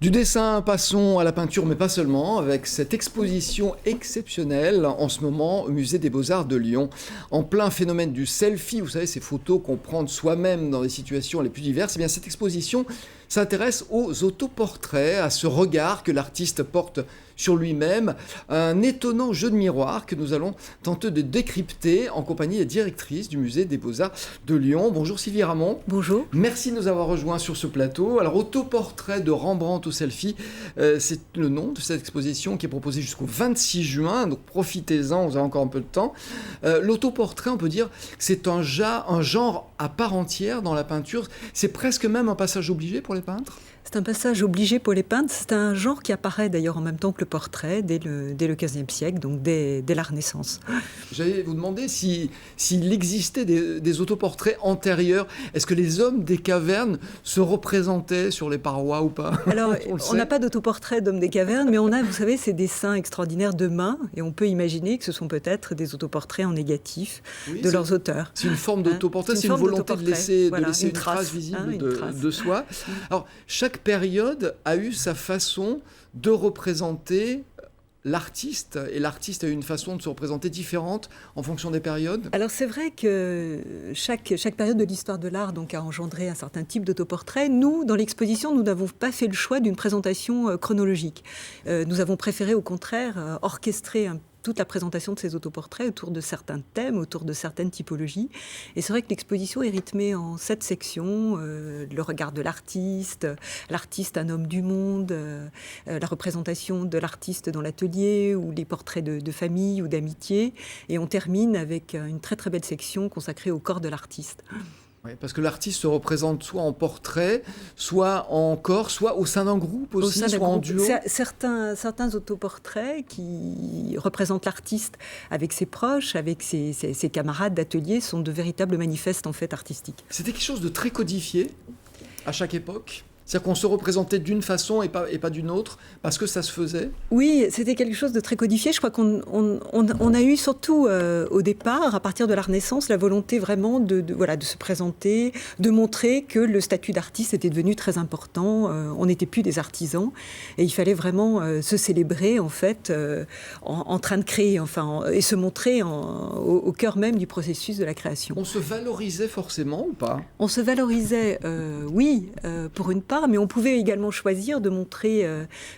Du dessin, passons à la peinture, mais pas seulement, avec cette exposition exceptionnelle en ce moment au Musée des Beaux-Arts de Lyon. En plein phénomène du selfie, vous savez, ces photos qu'on prend de soi-même dans des situations les plus diverses, eh bien cette exposition s'intéresse aux autoportraits, à ce regard que l'artiste porte sur lui-même, un étonnant jeu de miroir que nous allons tenter de décrypter en compagnie des directrices du Musée des Beaux-Arts de Lyon. Bonjour Sylvie Ramon. Bonjour. Merci de nous avoir rejoints sur ce plateau. Alors, autoportrait de Rembrandt au selfie, c'est le nom de cette exposition qui est proposée jusqu'au 26 juin, donc profitez-en, vous avez encore un peu de temps. L'autoportrait, on peut dire, c'est un genre à part entière dans la peinture. C'est presque même un passage obligé pour les peintres. C'est un passage obligé pour les peintres. C'est un genre qui apparaît d'ailleurs en même temps que le portrait dès le XVe siècle, donc dès la Renaissance. J'allais vous demander s'il existait des autoportraits antérieurs. Est-ce que les hommes des cavernes se représentaient sur les parois ou pas? Alors, on n'a pas d'autoportrait d'hommes des cavernes, mais on a, vous savez, ces dessins extraordinaires de main, et on peut imaginer que ce sont peut-être des autoportraits en négatif de leurs auteurs. C'est une forme d'autoportrait, c'est une volonté de laisser, voilà, une trace visible de soi. Alors, chaque période a eu sa façon de représenter l'artiste, et l'artiste a eu une façon de se représenter différente en fonction des périodes. Alors c'est vrai que chaque période de l'histoire de l'art donc, a engendré un certain type d'autoportrait. Nous, dans l'exposition, nous n'avons pas fait le choix d'une présentation chronologique. Nous avons préféré au contraire orchestrer toute la présentation de ces autoportraits autour de certains thèmes, autour de certaines typologies. Et c'est vrai que l'exposition est rythmée en 7 sections. Le regard de l'artiste, un homme du monde, la représentation de l'artiste dans l'atelier, ou les portraits de famille ou d'amitié. Et on termine avec une très très belle section consacrée au corps de l'artiste. Oui, parce que l'artiste se représente soit en portrait, soit en corps, soit au sein d'un groupe aussi, soit en duo. Certains autoportraits qui représentent l'artiste avec ses proches, avec ses camarades d'atelier, sont de véritables manifestes en fait artistiques. C'était quelque chose de très codifié à chaque époque. C'est-à-dire qu'on se représentait d'une façon et pas d'une autre, parce que ça se faisait. Oui, c'était quelque chose de très codifié. Je crois qu'on a eu surtout au départ, à partir de la Renaissance, la volonté vraiment de se présenter, de montrer que le statut d'artiste était devenu très important. On n'était plus des artisans et il fallait vraiment se célébrer en fait, en train de créer, et se montrer au cœur même du processus de la création. On se valorisait forcément ou pas? On se valorisait, oui, pour une part. Mais on pouvait également choisir de montrer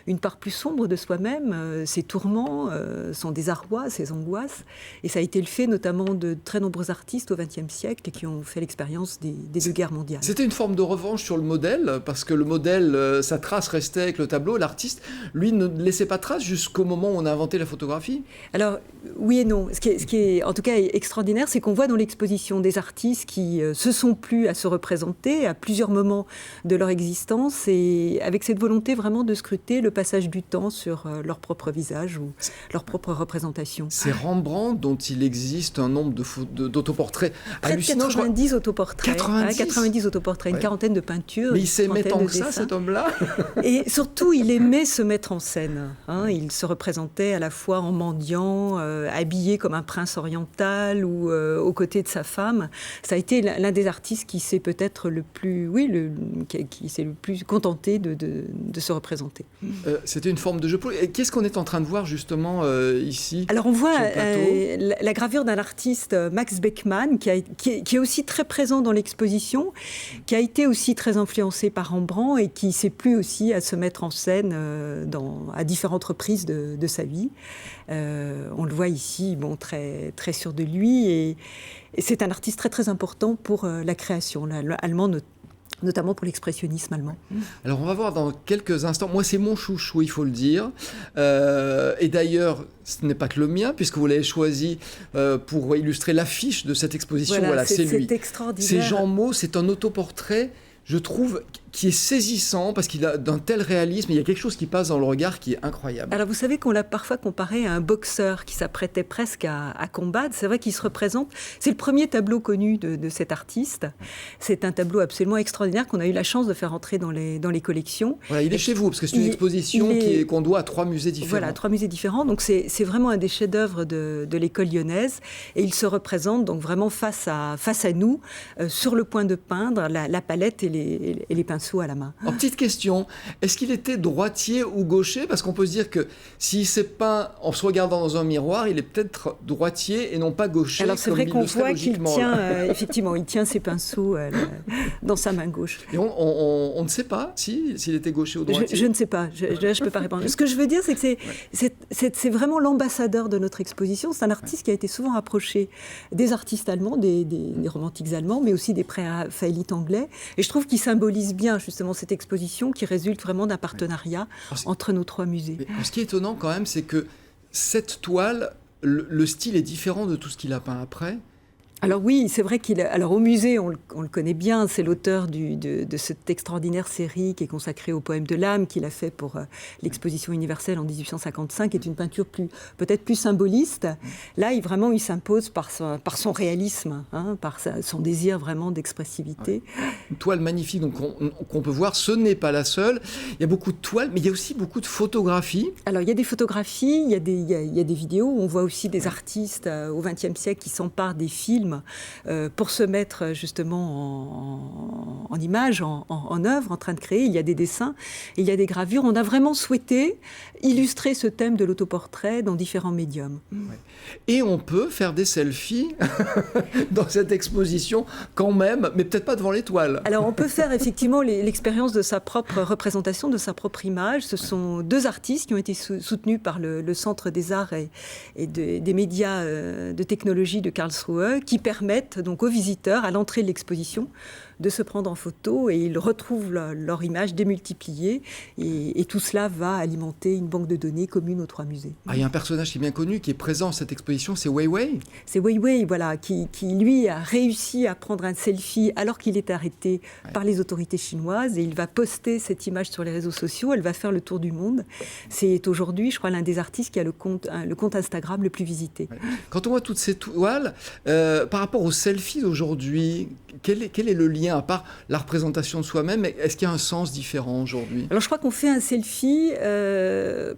une part plus sombre de soi-même, ses tourments, son désarroi, ses angoisses. Et ça a été le fait notamment de très nombreux artistes au XXe siècle qui ont fait l'expérience des 2 guerres mondiales. C'était une forme de revanche sur le modèle, parce que le modèle, sa trace restait avec le tableau. L'artiste, lui, ne laissait pas trace jusqu'au moment où on a inventé la photographie. Alors, oui et non. Ce qui est en tout cas extraordinaire, c'est qu'on voit dans l'exposition des artistes qui se sont plu à se représenter à plusieurs moments de leur existence, et avec cette volonté vraiment de scruter le passage du temps sur leur propre visage ou leur propre représentation. C'est Rembrandt dont il existe un nombre d'autoportraits hallucinant. 90 autoportraits. 90 autoportraits, une quarantaine de peintures. Mais il s'aimait tant que ça, cet homme-là. Et surtout, il aimait se mettre en scène. Il se représentait à la fois en mendiant, habillé comme un prince oriental ou aux côtés de sa femme. Ça a été l'un des artistes qui s'est peut-être le plus... qui s'est le plus contenté de se représenter. C'était une forme de jeu. Qu'est-ce qu'on est en train de voir justement ici? Alors on voit la gravure d'un artiste, Max Beckmann, qui est aussi très présent dans l'exposition, qui a été aussi très influencé par Rembrandt et qui s'est plu aussi à se mettre en scène à différentes reprises de sa vie. On le voit ici, très, très sûr de lui, et c'est un artiste très très important pour la création, allemand notamment pour l'expressionnisme allemand. Alors on va voir dans quelques instants. Moi c'est mon chouchou, il faut le dire. Et d'ailleurs, ce n'est pas que le mien, puisque vous l'avez choisi pour illustrer l'affiche de cette exposition. Voilà, c'est lui. C'est extraordinaire. C'est Jean Mot, c'est un autoportrait, je trouve, qui est saisissant, parce qu'il a d'un tel réalisme, il y a quelque chose qui passe dans le regard qui est incroyable. Alors vous savez qu'on l'a parfois comparé à un boxeur qui s'apprêtait presque à combattre. C'est vrai qu'il se représente, c'est le premier tableau connu de cet artiste. C'est un tableau absolument extraordinaire qu'on a eu la chance de faire entrer dans les collections. Voilà, il est chez vous, parce que c'est une exposition qu'on doit à 3 musées différents. Voilà, 3 musées différents, donc c'est vraiment un des chefs-d'œuvre de l'école lyonnaise, et il se représente donc vraiment face à nous, sur le point de peindre la palette et les peintures pinceau à la main. En petite question, est-ce qu'il était droitier ou gaucher? Parce qu'on peut se dire que s'il s'est peint en se regardant dans un miroir, il est peut-être droitier et non pas gaucher. Alors c'est vrai qu'on voit qu'il tient, effectivement, il tient ses pinceaux dans sa main gauche. Et on ne sait pas s'il était gaucher ou droitier. Je ne sais pas, je ne peux pas répondre. Ce que je veux dire, c'est que c'est vraiment l'ambassadeur de notre exposition. C'est un artiste qui a été souvent rapproché des artistes allemands, des romantiques allemands, mais aussi des pré-raphaélites anglais. Et je trouve qu'il symbolise bien justement cette exposition qui résulte vraiment d'un partenariat entre nos 3 musées. Mais ce qui est étonnant quand même, c'est que cette toile, le style est différent de tout ce qu'il a peint après. Alors oui, c'est vrai alors au musée, on le connaît bien, c'est l'auteur de cette extraordinaire série qui est consacrée au poème de l'âme, qu'il a fait pour l'exposition universelle en 1855, qui est une peinture peut-être plus symboliste. Là, il s'impose par son réalisme, par son désir vraiment d'expressivité. Ouais. Une toile magnifique donc, qu'on peut voir, ce n'est pas la seule. Il y a beaucoup de toiles, mais il y a aussi beaucoup de photographies. Alors il y a des photographies, il y a des vidéos, on voit aussi des artistes au XXe siècle qui s'emparent des films pour se mettre justement en image, en œuvre, en train de créer. Il y a des dessins, il y a des gravures. On a vraiment souhaité illustrer ce thème de l'autoportrait dans différents médiums. Ouais. Et on peut faire des selfies dans cette exposition quand même, mais peut-être pas devant les toiles. Alors on peut faire effectivement l'expérience de sa propre représentation, de sa propre image. Ce sont 2 artistes qui ont été soutenus par le Centre des Arts et des médias de technologie de Karlsruhe, qui permettent donc aux visiteurs, à l'entrée de l'exposition, de se prendre en photo, et ils retrouvent leur image démultipliée, et tout cela va alimenter une banque de données commune aux 3 musées. Il y a un personnage qui est bien connu, qui est présent à cette exposition, c'est Weiwei. C'est Weiwei, voilà, qui lui a réussi à prendre un selfie alors qu'il est arrêté par les autorités chinoises, et il va poster cette image sur les réseaux sociaux. Elle va faire le tour du monde. C'est aujourd'hui, je crois, l'un des artistes qui a le compte Instagram le plus visité. Ouais. Quand on voit toutes ces toiles, par rapport aux selfies d'aujourd'hui, quel est le lien, à part la représentation de soi-même? Est-ce qu'il y a un sens différent aujourd'hui? Alors je crois qu'on fait un selfie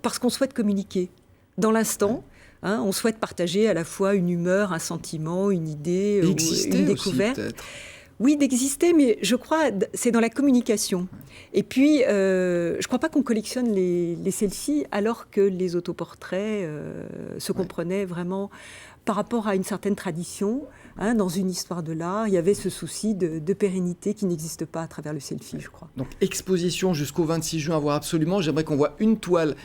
parce qu'on souhaite communiquer dans l'instant. On souhaite partager à la fois une humeur, un sentiment, une idée, ou une découverte. Aussi, peut-être. Oui, d'exister, mais je crois c'est dans la communication. Et puis, je ne crois pas qu'on collectionne les selfies alors que les autoportraits se comprenaient vraiment par rapport à une certaine tradition. Dans une histoire de l'art, il y avait ce souci de pérennité qui n'existe pas à travers le selfie, je crois. Donc, exposition jusqu'au 26 juin à voir absolument. J'aimerais qu'on voit une toile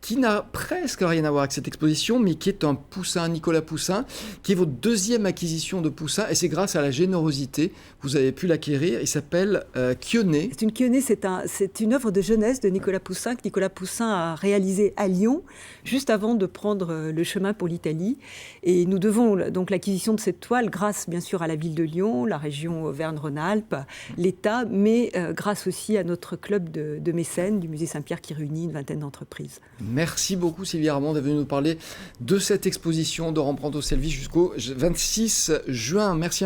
qui n'a presque rien à voir avec cette exposition, mais qui est un Poussin, Nicolas Poussin, qui est votre 2e acquisition de Poussin, et c'est grâce à la générosité que vous avez pu l'acquérir. Il s'appelle Quionnet. C'est une Quionnet, c'est une œuvre de jeunesse de Nicolas Poussin, que Nicolas Poussin a réalisé à Lyon, juste avant de prendre le chemin pour l'Italie. Et nous devons donc l'acquisition de cette toile grâce, bien sûr, à la ville de Lyon, la région Auvergne-Rhône-Alpes, l'État, mais grâce aussi à notre club de mécènes du musée Saint-Pierre qui réunit une 20aine d'entreprises. Merci beaucoup Sylvie Armand d'être venue nous parler de cette exposition de Rembrandt au Selfie jusqu'au 26 juin. Merci.